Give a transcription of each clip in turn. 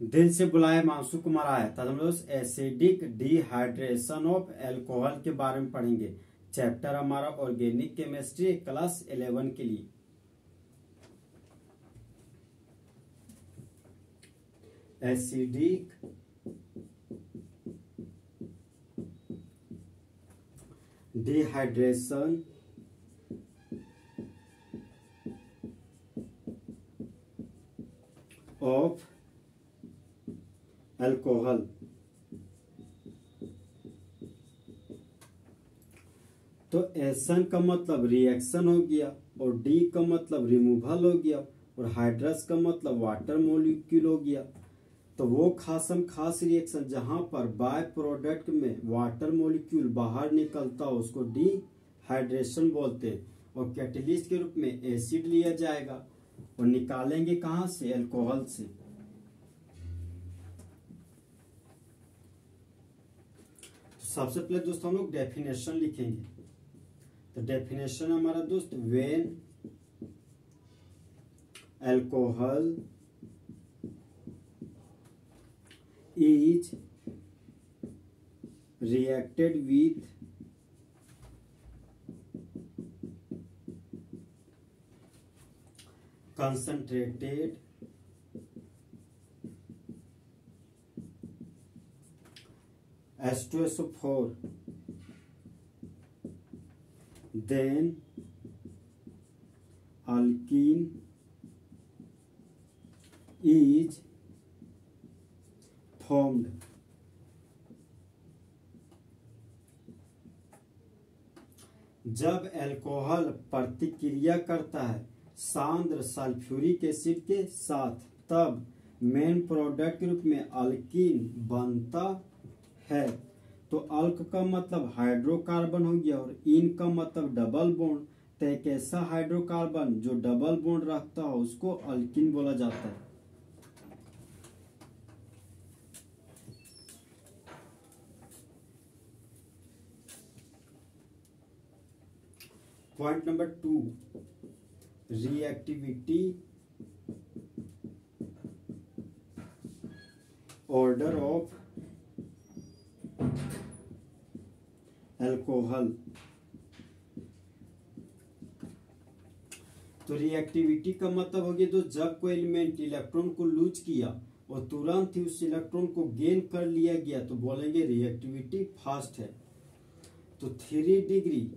दिल से बुलाए मानसू कुमार आया था। हम लोग एसिडिक डिहाइड्रेशन ऑफ एल्कोहल के बारे में पढ़ेंगे। चैप्टर हमारा ऑर्गेनिक केमिस्ट्री क्लास 11 के लिए। Acidic dehydration of alcohol. तो एसन का मतलब रिएक्शन हो गया और डी का मतलब रिमूवल हो गया और हाइड्रस का मतलब वाटर मॉलिक्यूल हो गया। तो वो खास रिएक्शन जहां पर बाय प्रोडक्ट में वाटर मॉलिक्यूल बाहर निकलता हो उसको डिहाइड्रेशन बोलते हैं। और कैटलिस्ट के रूप में एसिड लिया जाएगा और निकालेंगे कहां से? अल्कोहल से। तो सबसे पहले दोस्तों हम लोग डेफिनेशन लिखेंगे। तो डेफिनेशन हमारा दोस्त when alcohol is reacted with concentrated H2SO4 then alkene is formed। जब अल्कोहल प्रतिक्रिया करता है सांद्र सल्फ्यूरिक एसिड के साथ तब मेन प्रोडक्ट के रूप में अल्कीन बनता है। तो अल्क का मतलब हाइड्रोकार्बन हो गया और इन का मतलब डबल बॉन्ड। तो एक ऐसा हाइड्रोकार्बन जो डबल बॉन्ड रखता है उसको अल्कीन बोला जाता है। Point number 2 reactivity order of alcohol. तो रिएक्टिविटी का मतलब हो गया तो जब कोई एलिमेंट इलेक्ट्रॉन को लूज किया और तुरंत ही उस इलेक्ट्रॉन को गेन कर लिया गया तो बोलेंगे रिएक्टिविटी फास्ट है। तो 3 डिग्री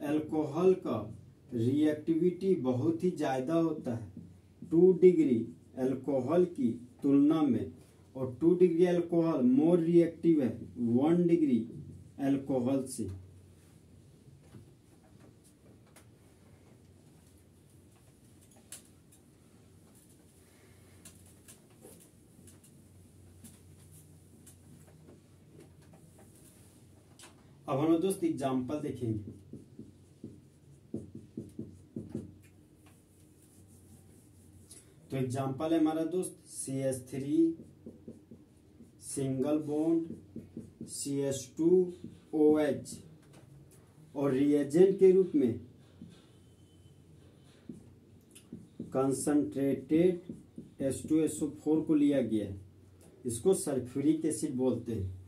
अल्कोहल का रिएक्टिविटी बहुत ही ज्यादा होता है 2 डिग्री अल्कोहल की तुलना में। और 2 डिग्री अल्कोहल मोर रिएक्टिव है 1 डिग्री अल्कोहल से। अब हम लोग दोस्त एग्जाम्पल देखेंगे। तो एग्जाम्पल है हमारा दोस्त CH3 सिंगल बॉन्ड CH2OH और रिएजेंट के रूप में कंसंट्रेटेड H2SO4 को लिया गया है। इसको सल्फ्यूरिक एसिड बोलते हैं।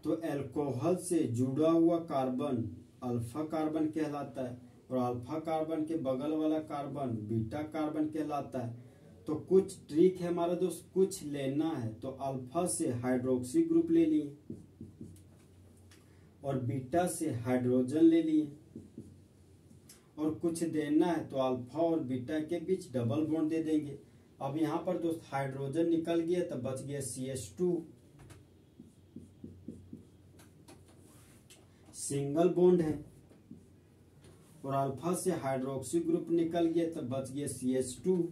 तो अल्कोहल से जुड़ा हुआ कार्बन अल्फा कार्बन कहलाता है और अल्फा कार्बन के बगल वाला कार्बन बीटा कार्बन कहलाता है। तो कुछ ट्रिक है हमारा दोस्त, कुछ लेना है तो अल्फा से हाइड्रोक्सी ग्रुप ले लिए और बीटा से हाइड्रोजन ले लिए और कुछ देना है तो अल्फा और बीटा के बीच डबल बॉन्ड दे देंगे। अब यहाँ पर दोस्त हाइड्रोजन निकल गया तो बच गया CH2 सिंगल बॉन्ड है और अल्फा से हाइड्रोक्सी ग्रुप निकल गया तो बच गया CH2।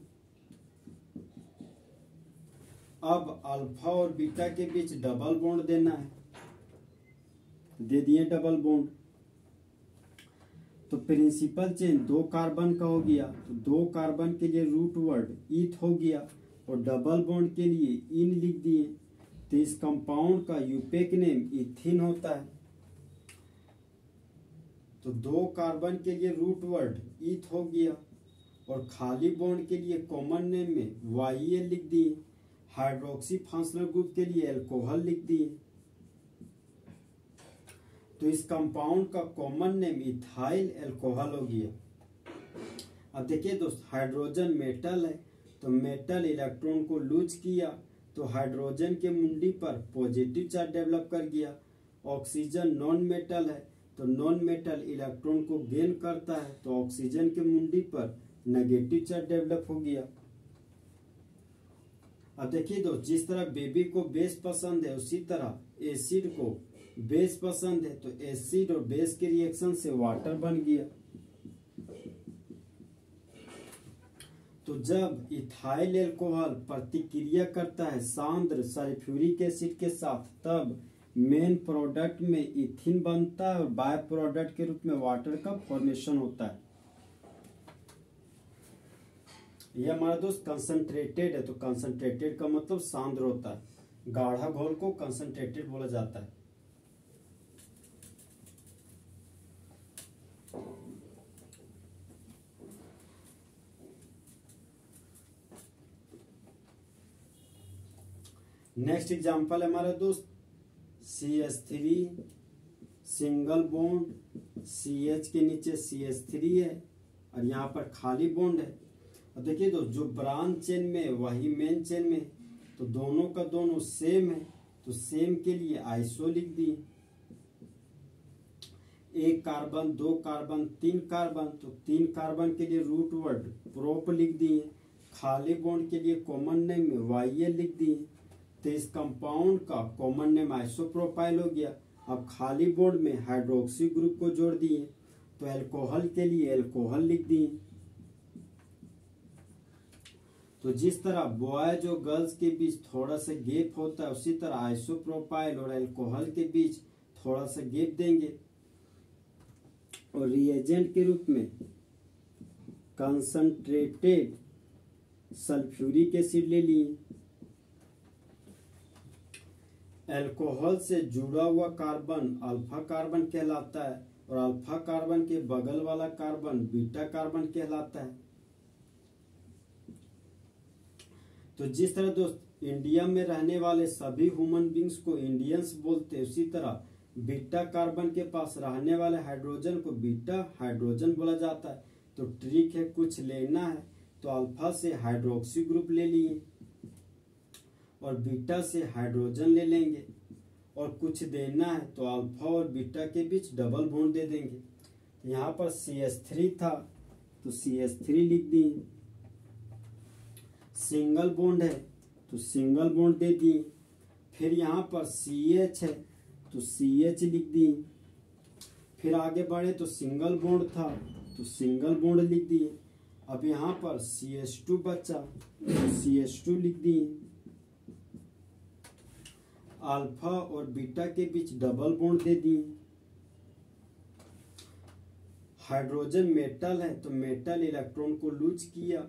अब अल्फा और बीटा के बीच डबल बॉन्ड देना है, दे दिए डबल बॉन्ड। तो प्रिंसिपल चेन 2 कार्बन का हो गया तो 2 कार्बन के लिए रूट वर्ड ईथ हो गया और डबल बॉन्ड के लिए इन लिख दिए। तो इस कंपाउंड का यूपेक नेम इथिन होता है। तो 2 कार्बन के लिए रूट वर्ड ईथ हो गया और खाली बॉन्ड के लिए कॉमन नेम में YL लिख दिए। हाइड्रोक्सी फंक्शनल ग्रुप के लिए अल्कोहल लिख दिए। तो इस कंपाउंड का कॉमन नेम इथाइल अल्कोहल हो गया। अब देखिए दोस्त, हाइड्रोजन मेटल है, तो मेटल इलेक्ट्रॉन को लूज किया तो हाइड्रोजन के मुंडी पर पॉजिटिव चार्ज डेवलप कर गया। ऑक्सीजन नॉन मेटल है, तो नॉन मेटल इलेक्ट्रॉन को गेन करता है, तो ऑक्सीजन के मुंडी पर नेगेटिव चार्ज डेवलप हो गया। अब देखिए दोस्त, जिस तरह बेबी को बेस पसंद है उसी तरह एसिड को बेस पसंद है, तो एसिड और बेस के रिएक्शन से वाटर बन गया। तो जब इथाइल अल्कोहल प्रतिक्रिया करता है सांद्र सल्फ्यूरिक एसिड के साथ, तब मेन प्रोडक्ट में इथिन बनता है और बाय प्रोडक्ट के रूप में वाटर का फॉर्मेशन होता है। यह हमारा दोस्त कंसंट्रेटेड है, तो कंसंट्रेटेड का मतलब सांद्र होता है। गाढ़ा घोल को कंसंट्रेटेड बोला जाता है। नेक्स्ट एग्जांपल है हमारा दोस्त CH3 सिंगल बॉन्ड, CH के नीचे CH3 है और यहाँ पर खाली बॉन्ड है। अब देखिए दोस्त, जो ब्रांच चेन में वही मेन चेन में, तो दोनों का दोनों सेम है, तो सेम के लिए आइसो लिख दिए। एक कार्बन, दो कार्बन, तीन कार्बन, तो तीन कार्बन के लिए रूट वर्ड प्रोप लिख दिए। खाली बॉन्ड के लिए कॉमन नेम में YL लिख दिए। तो इस कंपाउंड का कॉमन नेम आइसोप्रोपाइल हो गया। अब खाली बॉन्ड में हाइड्रोक्सी ग्रुप को जोड़ दिए, तो अल्कोहल के लिए अल्कोहल लिख दिए। तो जिस तरह बॉयज और गर्ल्स के बीच थोड़ा सा गैप होता है, उसी तरह आइसोप्रोपाइल और अल्कोहल के बीच थोड़ा सा गैप देंगे और रिएजेंट के रूप में कंसंट्रेटेड सल्फ्यूरिक एसिड ले लिए। अल्कोहल से जुड़ा हुआ कार्बन अल्फा कार्बन कहलाता है और अल्फा कार्बन के बगल वाला कार्बन बीटा कार्बन कहलाता है। तो जिस तरह दोस्त इंडिया में रहने वाले सभी ह्यूमन बींग्स को इंडियंस बोलते हैं, उसी तरह बीटा कार्बन के पास रहने वाले हाइड्रोजन को बीटा हाइड्रोजन बोला जाता है। तो ट्रिक है, कुछ लेना है तो अल्फा से हाइड्रोक्सी ग्रुप ले लिए और बीटा से हाइड्रोजन ले लेंगे, और कुछ देना है तो अल्फा और बीटा के बीच डबल बॉन्ड दे देंगे। यहाँ पर CH3 था तो CH3 लिख दिए। सिंगल बॉन्ड है तो सिंगल बॉन्ड दे दिए। फिर यहाँ पर CH है तो CH लिख दिए। फिर आगे बढ़े तो सिंगल बॉन्ड था तो सिंगल बॉन्ड लिख दिए। अब यहाँ पर CH2 बचा तो CH2 लिख दिए। अल्फा और बीटा के बीच डबल बॉन्ड दे दिए। हाइड्रोजन मेटल है तो मेटल इलेक्ट्रॉन को लूज किया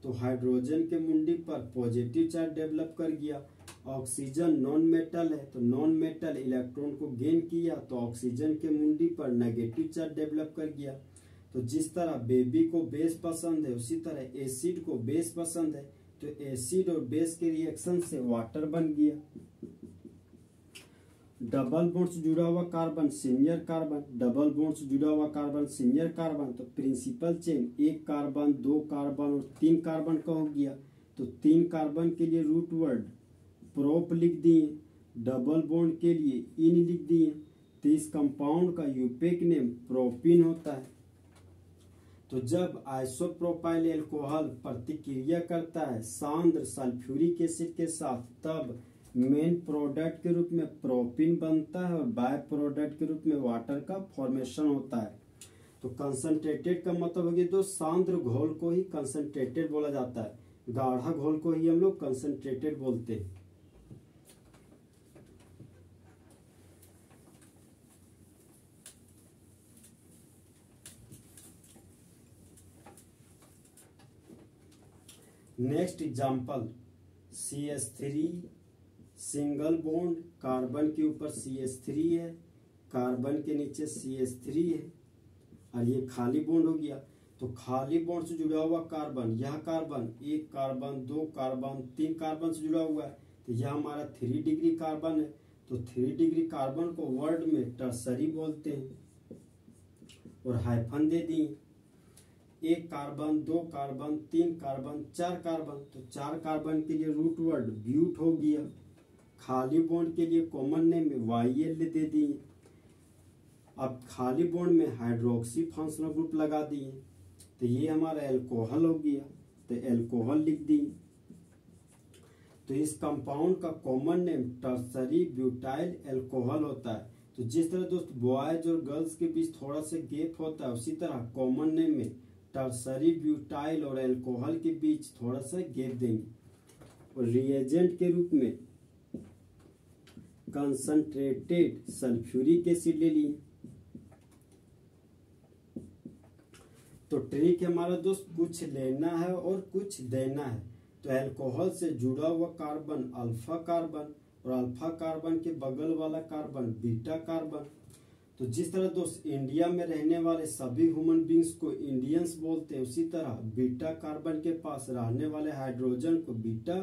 तो हाइड्रोजन के मुंडी पर पॉजिटिव चार्ज डेवलप कर गया। ऑक्सीजन नॉन मेटल है तो नॉन मेटल इलेक्ट्रॉन को गेन किया तो ऑक्सीजन के मुंडी पर नेगेटिव चार्ज डेवलप कर गया। तो जिस तरह बेबी को बेस पसंद है, उसी तरह एसिड को बेस पसंद है, तो एसिड और बेस के रिएक्शन से वाटर बन गया। डबल बॉन्ड से जुड़ा हुआ carbon senior carbon, double bond से जुड़ा हुआ कार्बन सीनियर कार्बन, तो प्रिंसिपल चेन एक कार्बन, दो कार्बन और तीन कार्बन का हो गया। तो तीन कार्बन के लिए रूट वर्ड प्रोप लिख दिए, डबल बॉन्ड के लिए इन लिख दिए। तो इस कंपाउंड का यूपेक नेम प्रोपिन होता है। तो जब आइसोप्रोपाइल अल्कोहल प्रतिक्रिया करता है सांद्र सल्फ्यूरिक एसिड के साथ, तब मेन प्रोडक्ट के रूप में प्रोपिन बनता है और बाय प्रोडक्ट के रूप में वाटर का फॉर्मेशन होता है। तो कंसंट्रेटेड का मतलब हो गया तो सांद्र घोल को ही कंसंट्रेटेड बोला जाता है, गाढ़ा घोल को ही हम लोग कंसंट्रेटेड बोलते हैं। Next example CH3 single bond, carbon के ऊपर CH3 है, कार्बन के नीचे CH3 है और ये खाली बॉन्ड हो गया। तो खाली बॉन्ड से जुड़ा हुआ कार्बन, यह कार्बन 1 कार्बन 2 कार्बन 3 कार्बन से जुड़ा हुआ है, तो यह हमारा 3 डिग्री कार्बन है। तो 3 डिग्री कार्बन को वर्ड में टर्सरी बोलते हैं और हाइफन दे दिए। 1 कार्बन 2 कार्बन 3 कार्बन 4 कार्बन, तो 4 कार्बन के लिए रूट वर्ड ब्यूट हो गया। खाली बॉन्ड के लिए कॉमन नेम में YL दे दिए। अब खाली बॉन्ड में हाइड्रोक्सी फंक्शनल ग्रुप लगा दिए, तो ये हमारा एल्कोहल हो गया, तो एल्कोहल लिख दिए। तो इस कंपाउंड का common name tertiary butyl alcohol होता है। तो जिस तरह दोस्त बॉयज और गर्ल्स के बीच थोड़ा सा गैप होता है, उसी तरह कॉमन नेम में टर्सरी ब्यूटाइल और एल्कोहल के बीच थोड़ा सा गैप देंगे। और रिएजेंट के रूप में कंसंट्रेटेड सल्फ्यूरिक एसिड ले लिए। तो ट्रिक है हमारा दोस्त, कुछ लेना है और कुछ देना है। तो अल्कोहल से जुड़ा हुआ कार्बन अल्फा कार्बन और अल्फा कार्बन के बगल वाला कार्बन बीटा कार्बन। तो जिस तरह दोस्त इंडिया में रहने वाले सभी ह्यूमन बींग्स को इंडियंस बोलते हैं, उसी तरह बीटा कार्बन के पास रहने वाले हाइड्रोजन को बीटा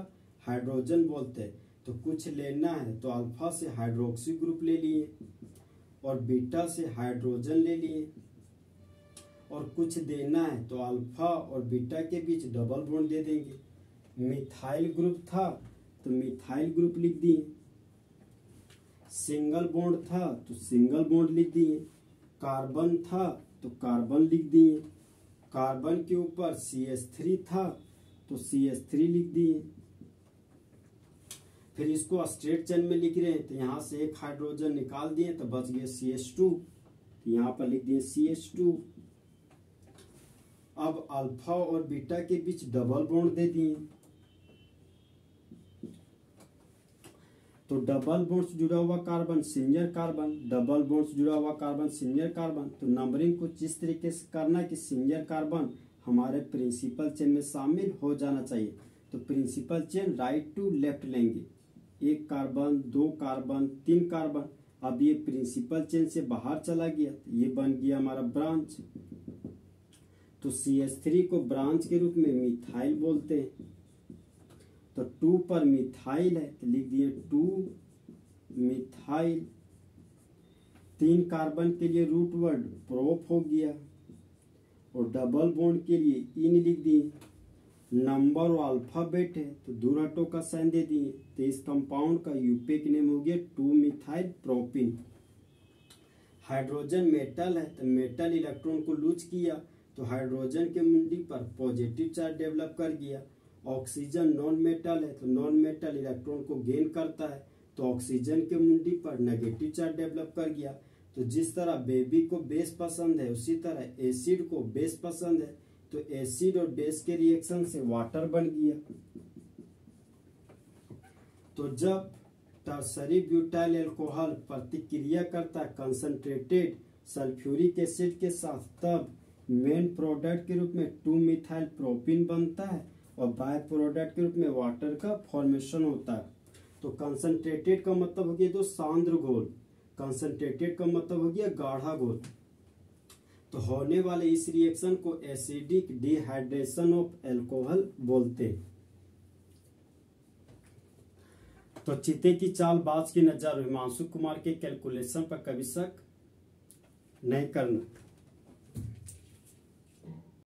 हाइड्रोजन बोलते हैं। तो कुछ लेना है तो अल्फा से हाइड्रोक्सी ग्रुप ले लिए और बीटा से हाइड्रोजन ले लिए, और कुछ देना है तो अल्फा और बीटा के बीच डबल बॉन्ड दे देंगे। मिथाइल ग्रुप था तो मिथाइल ग्रुप लिख दिए, सिंगल बॉन्ड था तो सिंगल बॉन्ड लिख दिए, कार्बन था तो कार्बन लिख दिए, कार्बन के ऊपर CH3 था तो CH3 लिख दिए। फिर इसको स्ट्रेट चेन में लिख रहे हैं, तो यहाँ से एक हाइड्रोजन निकाल दिए तो बच गया CH2, तो यहाँ पर लिख दिए CH2। अब अल्फा और बीटा के बीच डबल बॉन्ड दे दिए, तो डबल बॉन्ड से जुड़ा हुआ carbon single carbon, double bond से जुड़ा हुआ कार्बन सिंगल कार्बन। तो नंबरिंग को जिस तरीके से करना कि सिंगल कार्बन हमारे प्रिंसिपल चेन में शामिल हो जाना चाहिए। तो principal chain right to left लेंगे, 1 कार्बन 2 कार्बन 3 कार्बन। अब ये प्रिंसिपल चेन से बाहर चला गया, तो ये बन गया हमारा ब्रांच। तो CH3 को ब्रांच के रूप में मिथाइल बोलते हैं। तो 2 पर मिथाइल है तो लिख दिए 2 मिथाइल। 3 कार्बन के लिए रूट वर्ड प्रोप हो गया और डबल बॉन्ड के लिए इन लिख दिए। नंबर और अल्फाबेट है तो दूर हटो का साइन दे दिए। तो इस कंपाउंड का यूपेक नेम हो गया 2 मिथाइल प्रोपिन। हाइड्रोजन मेटल है तो मेटल इलेक्ट्रॉन को लूज किया तो हाइड्रोजन के मुंडी पर पॉजिटिव चार्ज डेवलप कर गया। ऑक्सीजन नॉन मेटल है तो नॉन मेटल इलेक्ट्रॉन को गेन करता है, तो ऑक्सीजन के मुंडी पर नेगेटिव चार्ज डेवलप कर गया। तो जिस तरह बेबी को बेस पसंद है, उसी तरह एसिड को बेस पसंद है, तो एसिड और बेस के रिएक्शन से वाटर बन गया। तो जब टर्सरी ब्यूटाइल अल्कोहल प्रतिक्रिया करता है कंसंट्रेटेड सल्फ्यूरिक एसिड के साथ, तब मेन प्रोडक्ट के रूप में 2 मिथाइल प्रोपिन बनता है और बाय प्रोडक्ट के रूप में वाटर का फॉर्मेशन होता है। तो कंसंट्रेटेड का मतलब हो गया तो सांद्र घोल, कंसंट्रेटेड का मतलब हो गया गाढ़ा घोल। तो होने वाले इस रिएक्शन को एसिडिक डिहाइड्रेशन ऑफ अल्कोहल बोलते हैं। तो चीते की चाल बाज की नजर हिमांशु कुमार के कैलकुलेशन पर कभी शक नहीं करना।